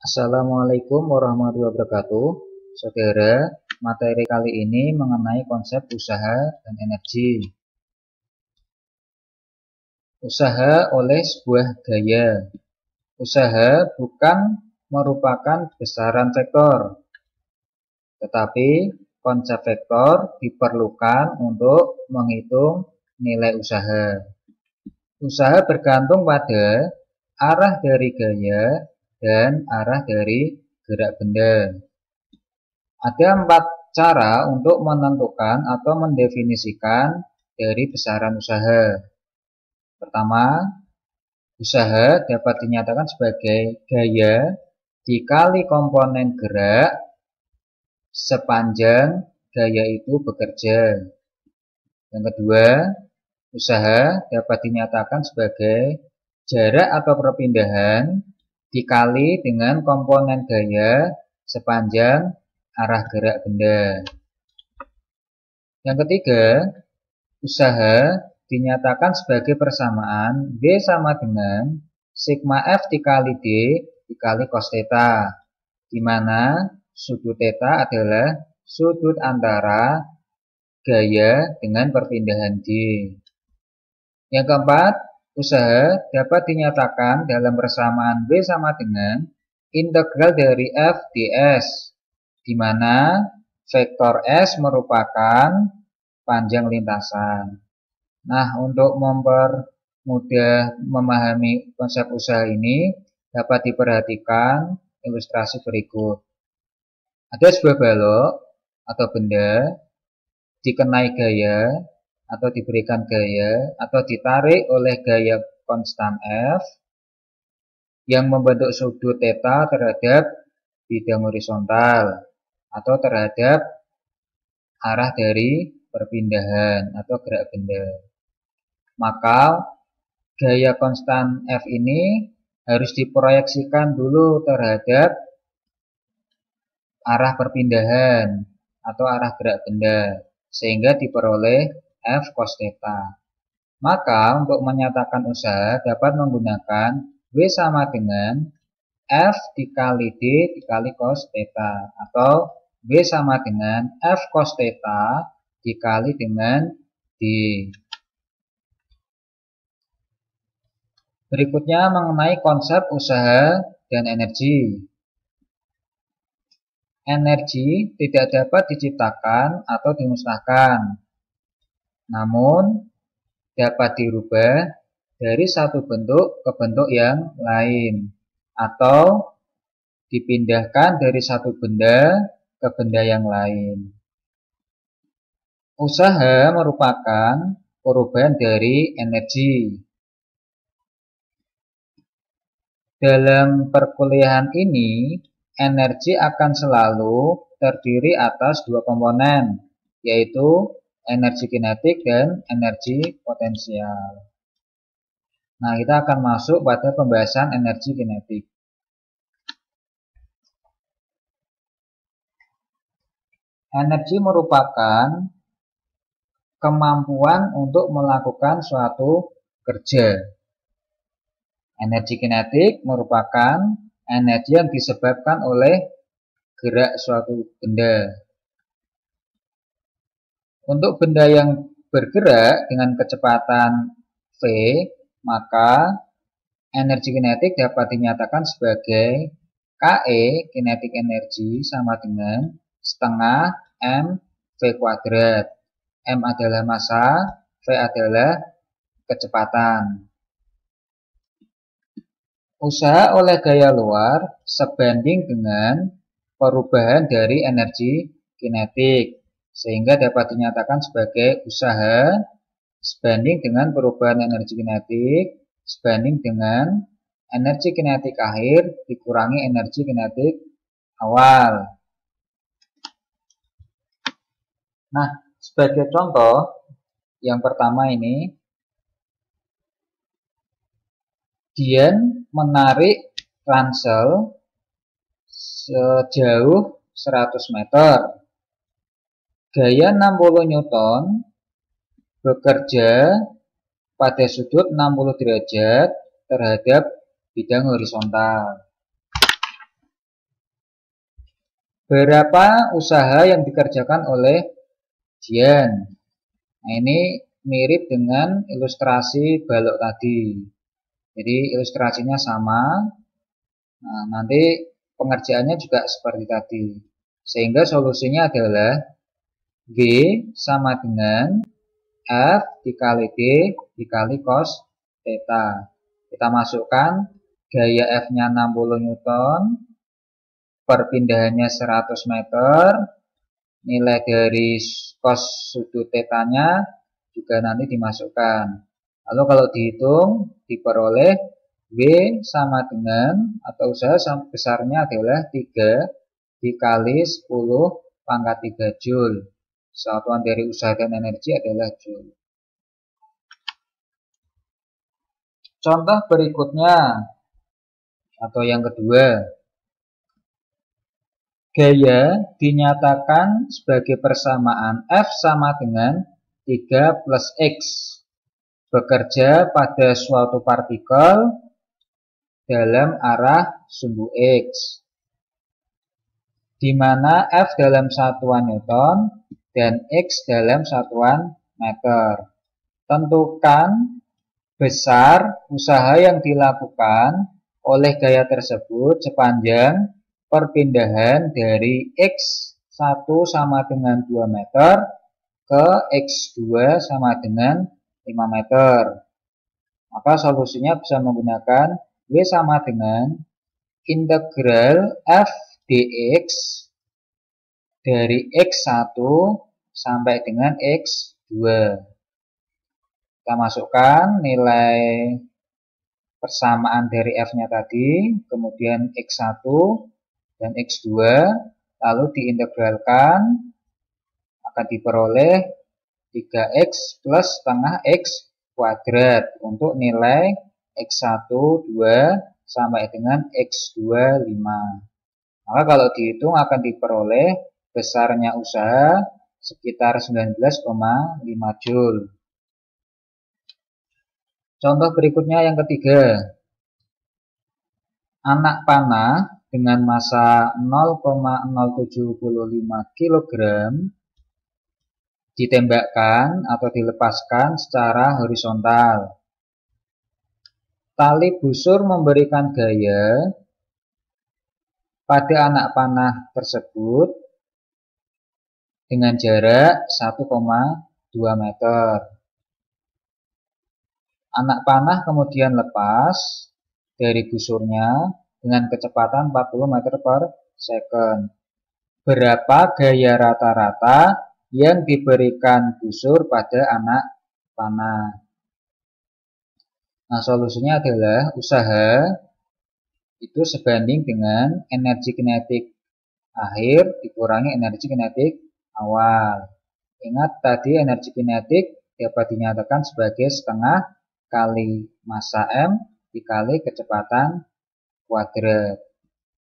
Assalamualaikum warahmatullahi wabarakatuh. Saudara, materi kali ini mengenai konsep usaha dan energi. Usaha oleh sebuah gaya. Usaha bukan merupakan besaran vektor, tetapi konsep vektor diperlukan untuk menghitung nilai usaha. Usaha bergantung pada arah dari gaya dan arah dari gerak benda. Ada 4 cara untuk menentukan atau mendefinisikan dari besaran usaha. Pertama, usaha dapat dinyatakan sebagai gaya dikali komponen gerak sepanjang gaya itu bekerja. Yang kedua, usaha dapat dinyatakan sebagai jarak atau perpindahan dikali dengan komponen gaya sepanjang arah gerak benda. Yang ketiga, usaha dinyatakan sebagai persamaan V sama dengan sigma F dikali D dikali cos theta, di mana sudut theta adalah sudut antara gaya dengan perpindahan D. Yang keempat, usaha dapat dinyatakan dalam persamaan V sama dengan integral dari F ds, di mana vektor S merupakan panjang lintasan. Nah, untuk mempermudah memahami konsep usaha ini, dapat diperhatikan ilustrasi berikut. Ada sebuah balok atau benda dikenai gaya atau diberikan gaya atau ditarik oleh gaya konstan F yang membentuk sudut theta terhadap bidang horizontal atau terhadap arah dari perpindahan atau gerak benda. Maka gaya konstan F ini harus diproyeksikan dulu terhadap arah perpindahan atau arah gerak benda sehingga diperoleh F cos theta. Maka untuk menyatakan usaha dapat menggunakan W sama dengan F dikali D dikali cos theta atau W sama dengan F cos theta dikali dengan D. Berikutnya mengenai konsep usaha dan energi. Energi tidak dapat diciptakan atau dimusnahkan, namun dapat dirubah dari satu bentuk ke bentuk yang lain atau dipindahkan dari satu benda ke benda yang lain. Usaha merupakan perubahan dari energi. Dalam perkuliahan ini, energi akan selalu terdiri atas 2 komponen, yaitu energi kinetik dan energi potensial. Nah, kita akan masuk pada pembahasan energi kinetik. Energi merupakan kemampuan untuk melakukan suatu kerja. Energi kinetik merupakan energi yang disebabkan oleh gerak suatu benda. Untuk benda yang bergerak dengan kecepatan V, maka energi kinetik dapat dinyatakan sebagai KE, kinetik energi, sama dengan setengah M V kuadrat. M adalah massa, V adalah kecepatan. Usaha oleh gaya luar sebanding dengan perubahan dari energi kinetik, sehingga dapat dinyatakan sebagai usaha sebanding dengan perubahan energi kinetik sebanding dengan energi kinetik akhir dikurangi energi kinetik awal. Nah, sebagai contoh, yang pertama ini, Dian menarik ransel sejauh 100 meter. Gaya 60 Newton bekerja pada sudut 60 derajat terhadap bidang horizontal. berapa usaha yang dikerjakan oleh Dian. Nah, ini mirip dengan ilustrasi balok tadi. Jadi ilustrasinya sama. Nah, nanti pengerjaannya juga seperti tadi. Sehingga solusinya adalah V sama dengan F dikali D dikali cos theta. Kita masukkan gaya F-nya 60 Newton, perpindahannya 100 meter, nilai dari cos sudut theta-nya juga nanti dimasukkan. Lalu kalau dihitung, diperoleh W sama dengan, atau usaha besarnya adalah 3 dikali 10 pangkat 3 Joule. Satuan dari usaha dan energi adalah Joule. Contoh berikutnya, atau yang kedua, gaya dinyatakan sebagai persamaan F sama dengan 3 plus X bekerja pada suatu partikel dalam arah sumbu X, di mana F dalam satuan Newton dan X dalam satuan meter. Tentukan besar usaha yang dilakukan oleh gaya tersebut sepanjang perpindahan dari X1 sama dengan 2 meter ke X2 sama dengan 5 meter. Maka solusinya bisa menggunakan W sama dengan integral F dx dari X1 sampai dengan X2. Kita masukkan nilai persamaan dari F-nya tadi, kemudian X1 dan X2, lalu diintegralkan, akan diperoleh 3X plus setengah X kuadrat untuk nilai X1 2 sampai dengan X2 5. Maka kalau dihitung akan diperoleh besarnya usaha sekitar 19,5 Joule. Contoh berikutnya yang ketiga. Anak panah dengan massa 0,075 kg ditembakkan atau dilepaskan secara horizontal. Tali busur memberikan gaya pada anak panah tersebut dengan jarak 1,2 meter. Anak panah kemudian lepas dari busurnya dengan kecepatan 40 meter per second. Berapa gaya rata-rata yang diberikan busur pada anak panah? Nah, solusinya adalah usaha itu sebanding dengan energi kinetik akhir dikurangi energi kinetik awal. Ingat tadi energi kinetik dapat dinyatakan sebagai setengah kali massa M dikali kecepatan kuadrat.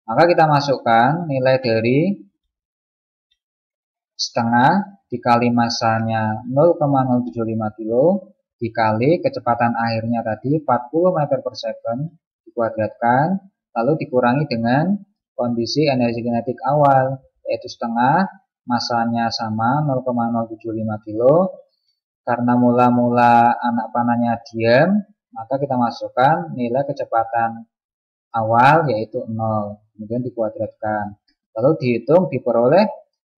Maka kita masukkan nilai dari setengah dikali massanya 0,075 kilo dikali kecepatan akhirnya tadi 40 meter per second dikuadratkan, lalu dikurangi dengan kondisi energi kinetik awal, yaitu setengah, massanya sama 0,075 kilo. Karena mula-mula anak panahnya diam, maka kita masukkan nilai kecepatan awal yaitu 0, kemudian dikuadratkan. Lalu dihitung diperoleh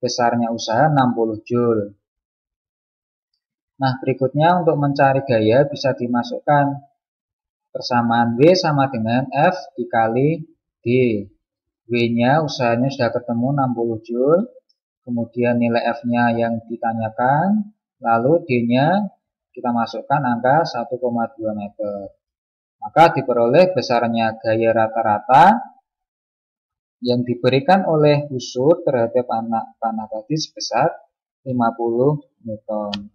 besarnya usaha 60 Joule. Nah, berikutnya untuk mencari gaya bisa dimasukkan persamaan W sama dengan F dikali D. W-nya usahanya sudah ketemu 60 Joule, kemudian nilai F-nya yang ditanyakan, lalu D-nya kita masukkan angka 1,2 meter. Maka diperoleh besarnya gaya rata-rata yang diberikan oleh busur terhadap anak panah tadi sebesar 50 Newton.